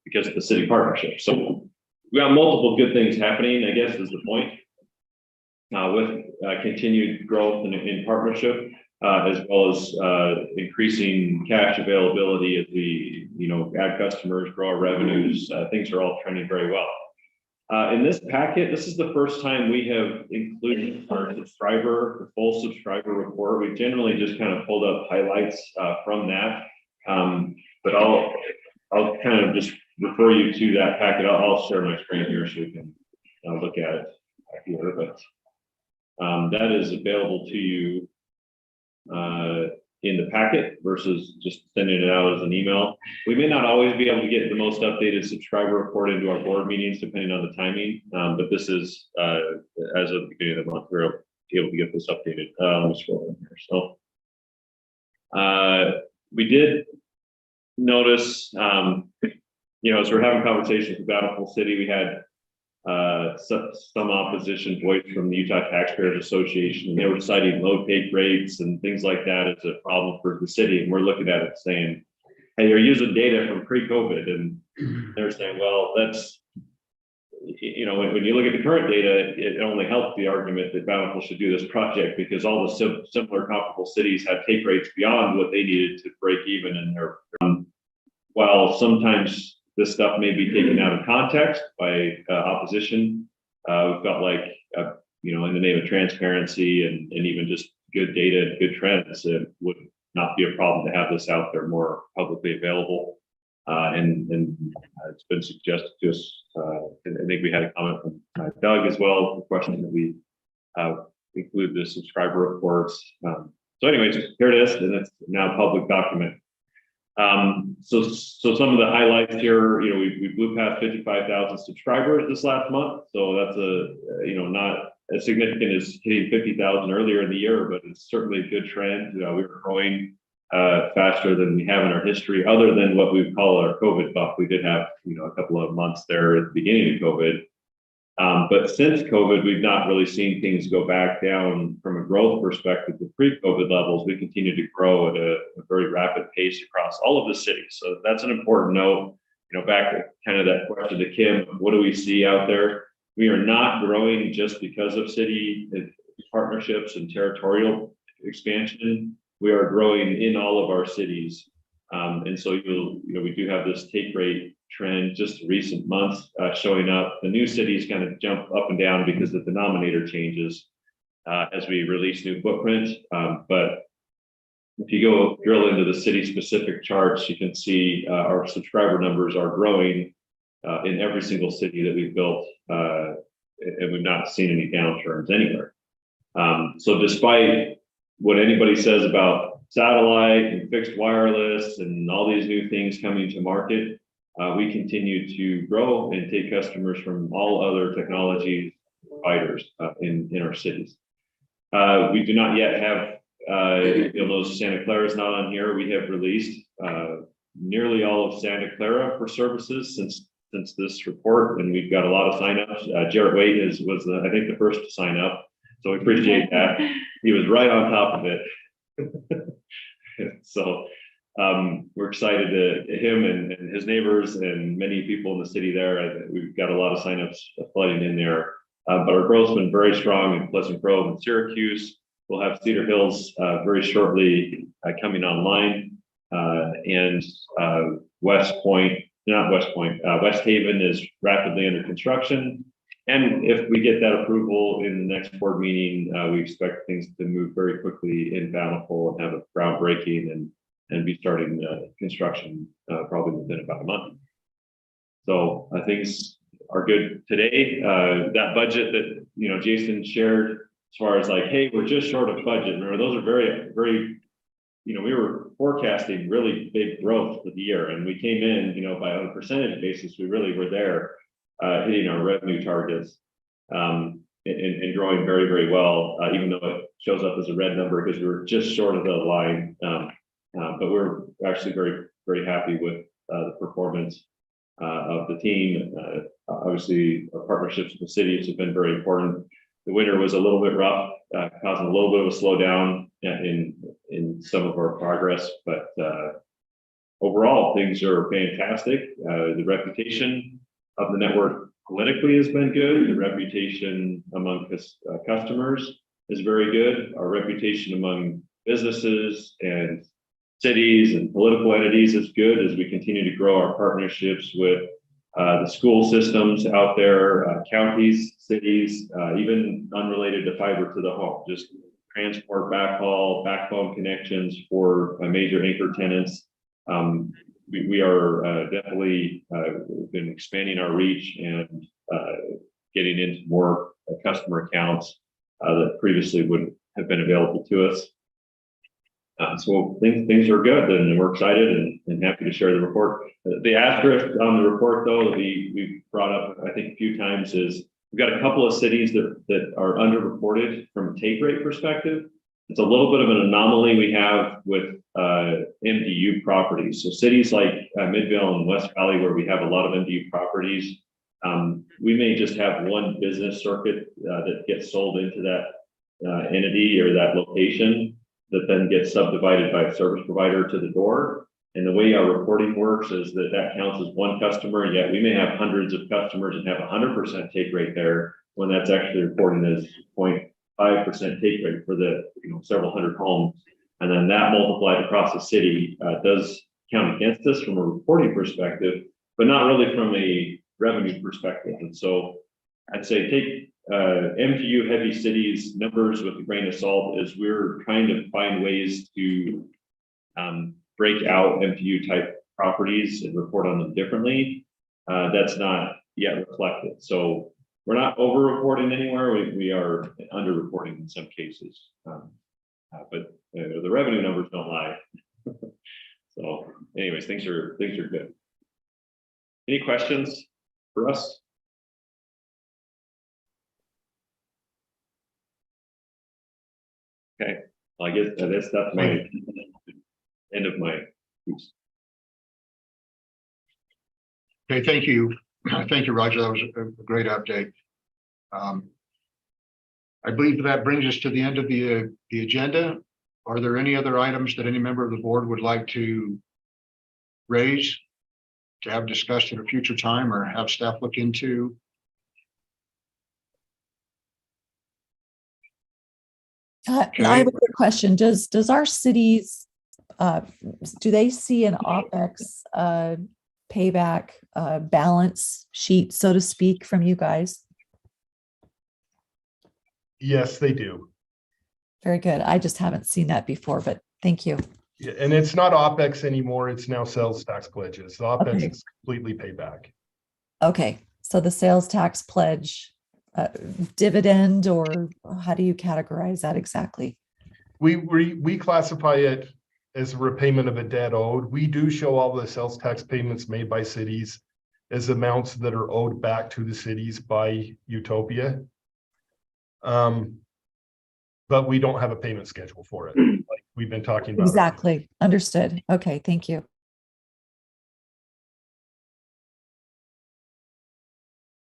because of the city partnership. So we have multiple good things happening, I guess, is the point, with continued growth in partnership, as well as increasing cash availability as we, add customers, grow our revenues. Things are all trending very well. In this packet, this is the first time we have included our full subscriber report. We generally just kind of pulled up highlights from that, but I'll kind of just refer you to that packet. I'll share my screen here so we can look at it here, but that is available to you in the packet versus just sending it out as an email. We may not always be able to get the most updated subscriber report into our board meetings depending on the timing, but this is as of the beginning of the month, we're able to get this updated. Let me scroll in here. So We did notice, you know, as we're having conversations with Bountiful City, we had some opposition voiced from the Utah Taxpayers Association. They were citing low take rates and things like that as a problem for the city. And we're looking at it saying, hey, you're using data from pre-COVID. And they're saying, well, that's, you know, when you look at the current data, it only helps the argument that Bountiful should do this project because all the similar comparable cities have take rates beyond what they needed to break even in their, while sometimes this stuff may be taken out of context by opposition. We felt like, you know, in the name of transparency and even just good data and good trends, it would not be a problem to have this out there more publicly available. And it's been suggested to us, and I think we had a comment from Doug as well, requesting that we include the subscriber reports. So anyways, here it is, and it's now a public document. So some of the highlights here, you know, we blew past 55,000 subscribers this last month. So that's you know, not as significant as hitting 50,000 earlier in the year, but it's certainly a good trend. We were growing faster than we have in our history, other than what we call our COVID bump. We did have, you know, a couple of months there at the beginning of COVID. But since COVID, we've not really seen things go back down from a growth perspective to pre-COVID levels. We continue to grow at a very rapid pace across all of the cities. So that's an important note. You know, back to kind of that question to Kim, what do we see out there? We are not growing just because of city partnerships and territorial expansion. We are growing in all of our cities. And so you know, we do have this take rate trend just recent months showing up. The new cities kind of jump up and down because the denominator changes as we release new footprint. But if you go drill into the city specific charts, you can see our subscriber numbers are growing in every single city that we've built, and we've not seen any downturns anywhere. So despite what anybody says about satellite and fixed wireless and all these new things coming to market, we continue to grow and take customers from all other technology providers in our cities. We do not yet have, you'll notice Santa Clara is not on here. We have released nearly all of Santa Clara for services since this report, and we've got a lot of signups. Jarrett Waite was I think the first to sign up, so we appreciate that. He was right on top of it. So we're excited to him and his neighbors and many people in the city there. We've got a lot of signups flooding in there, but our growth's been very strong in Pleasant Grove and Syracuse. We'll have Cedar Hills very shortly coming online, and West Haven is rapidly under construction. And if we get that approval in the next board meeting, we expect things to move very quickly in Bountiful and have a groundbreaking and be starting construction probably within about a month. So things are good today. That budget that, you know, Jason shared as far as like, hey, we're just short of budget. Remember, those are very, very, you know, we were forecasting really big growth for the year, and we came in, you know, by on a percentage basis, we really were there. Hitting our revenue targets and growing very, very well, even though it shows up as a red number because we were just short of the line. But we're actually very, very happy with the performance of the team. Obviously, our partnerships with the cities have been very important. The winter was a little bit rough, causing a little bit of a slowdown in some of our progress, but overall, things are fantastic. The reputation of the network politically has been good. The reputation among customers is very good. Our reputation among businesses and cities and political entities is good as we continue to grow our partnerships with the school systems out there, counties, cities, even unrelated to fiber to the home, just transport backbone connections for major anchor tenants. We are definitely been expanding our reach and getting into more customer accounts that previously wouldn't have been available to us. So things are good, and we're excited and happy to share the report. The asterisk on the report, though, that we brought up, I think, a few times is we've got a couple of cities that are underreported from a take rate perspective. It's a little bit of an anomaly we have with MDU properties. So cities like Midvale and West Valley, where we have a lot of MDU properties, we may just have one business circuit that gets sold into that entity or that location that then gets subdivided by a service provider to the door. And the way our reporting works is that that counts as one customer, yet we may have hundreds of customers and have 100% take rate there, when that's actually reported as 0.5% take rate for the several hundred homes. And then that multiplied across the city does count against us from a reporting perspective, but not really from a revenue perspective. And so I'd say take MTU heavy cities numbers with a grain of salt, as we're trying to find ways to break out MTU type properties and report on them differently. That's not yet reflected. So we're not over reporting anywhere. We are under reporting in some cases. But the revenue numbers don't lie. So anyways, things are good. Any questions for us? Okay, well, I guess that's my end of my piece. Okay, thank you. Thank you, Roger. That was a great update. I believe that brings us to the end of the agenda. Are there any other items that any member of the board would like to raise, to have discussed at a future time, or have staff look into? I have a quick question. Does our cities, do they see an OpEx payback balance sheet, so to speak, from you guys? Yes, they do. Very good. I just haven't seen that before, but thank you. Yeah, and it's not OpEx anymore. It's now sales tax pledges. The OpEx Okay. is completely paid back. Okay, so the sales tax pledge dividend, or how do you categorize that exactly? We classify it as a repayment of a debt owed. We do show all the sales tax payments made by cities as amounts that are owed back to the cities by Utopia. But we don't have a payment schedule for it, like we've been talking about. Exactly. Understood. Okay, thank you.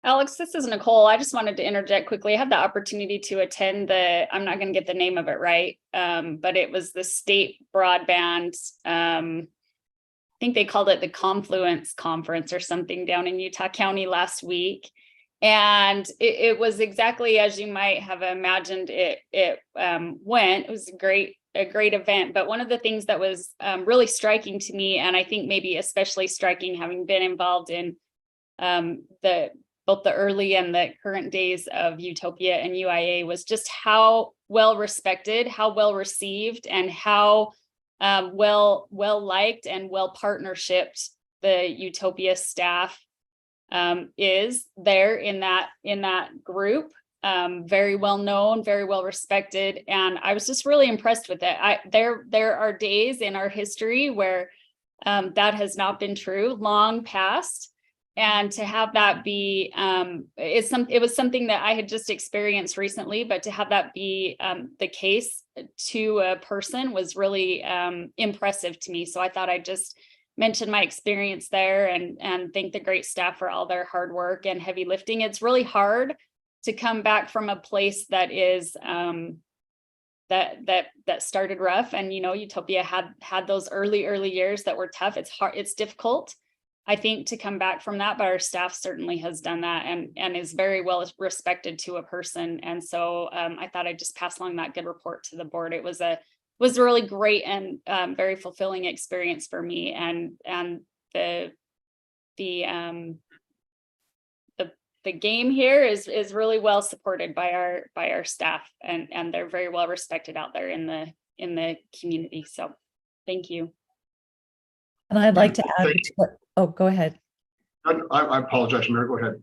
Alex, this is Nicole. I just wanted to interject quickly. I had the opportunity to attend I'm not going to get the name of it right, but it was the state broadband. I think they called it the Confluence Conference or something down in Utah County last week. And it was exactly as you might have imagined it went. It was a great event. But one of the things that was really striking to me, and I think maybe especially striking having been involved in both the early and the current days of Utopia and UIA, was just how well respected, how well received, and how well liked and well partnershiped the Utopia staff is there in that group. Very well known, very well respected, and I was just really impressed with it. There are days in our history where that has not been true, long past. And to have that be, it was something that I had just experienced recently, but to have that be the case to a person was really impressive to me. So I thought I'd just mention my experience there and thank the great staff for all their hard work and heavy lifting. It's really hard to come back from a place that is that started rough, and Utopia had those early years that were tough. It's hard, it's difficult, I think, to come back from that, but our staff certainly has done that and is very well respected to a person. And so I thought I'd just pass along that good report to the board. It was a really great and very fulfilling experience for me, and the game here is really well supported by our staff, and they're very well respected out there in the community. So thank you. And I'd like to add, oh, go ahead. I apologize, Mary, go ahead.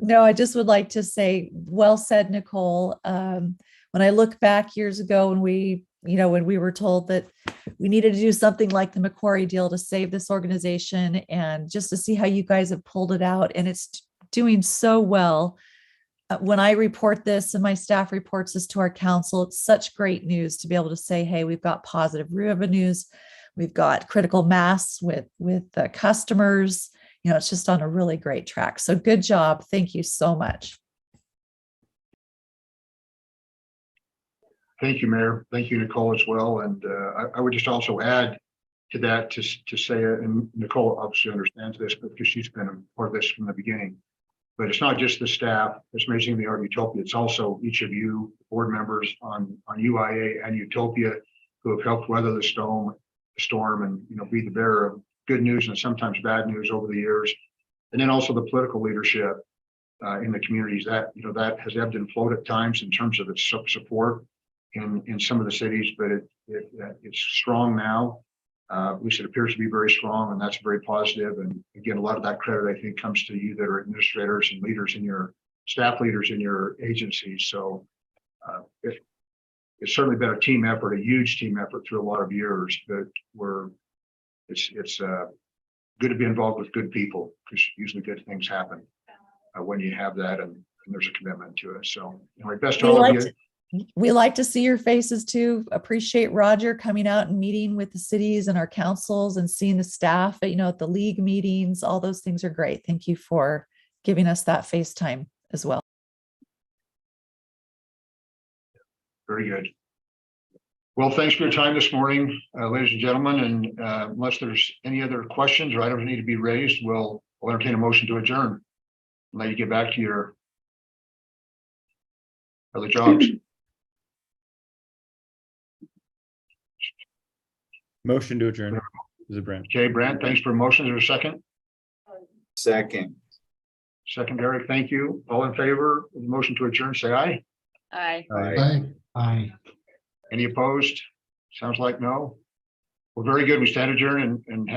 No, I just would like to say, well said, Nicole. When I look back years ago, when we were told that we needed to do something like the Macquarie deal to save this organization, and just to see how you guys have pulled it out, and it's doing so well. when I report this and my staff reports this to our council, it's such great news to be able to say, hey, we've got positive revenues. We've got critical mass with the customers. You know, it's just on a really great track. So good job. Thank you so much. Thank you, Mayor. Thank you, Nicole, as well. And I would just also add to that to say, and Nicole obviously understands this, but because she's been a part of this from the beginning. But it's not just the staff that's managing the Art of Utopia. It's also each of you board members on UIA and Utopia who have helped weather the storm and, you know, be the bearer of good news and sometimes bad news over the years. And then also the political leadership in the communities that, you know, that has ebbed and flowed at times in terms of its support in some of the cities, but it's strong now. At least it appears to be very strong, and that's very positive. And again, a lot of that credit, I think, comes to you that are administrators and leaders in your staff leaders in your agencies. So it's certainly been a team effort, a huge team effort through a lot of years, but it's good to be involved with good people, because usually good things happen when you have that and there's a commitment to it. So anyway, best to all of you. We like to see your faces too. Appreciate Roger coming out and meeting with the cities and our councils and seeing the staff, you know, at the league meetings. All those things are great. Thank you for giving us that FaceTime as well. Very good. Well, thanks for your time this morning, ladies and gentlemen. And unless there's any other questions or items that need to be raised, we'll entertain a motion to adjourn. Let you get back to your other jobs. Motion to adjourn. Is it Brent? Okay, Brent, thanks for motion. Is there a second? Second. Second, Derek, thank you. All in favor of the motion to adjourn, say aye. Aye. Aye. Aye. Any opposed? Sounds like no. Well, very good. We stand adjourned and have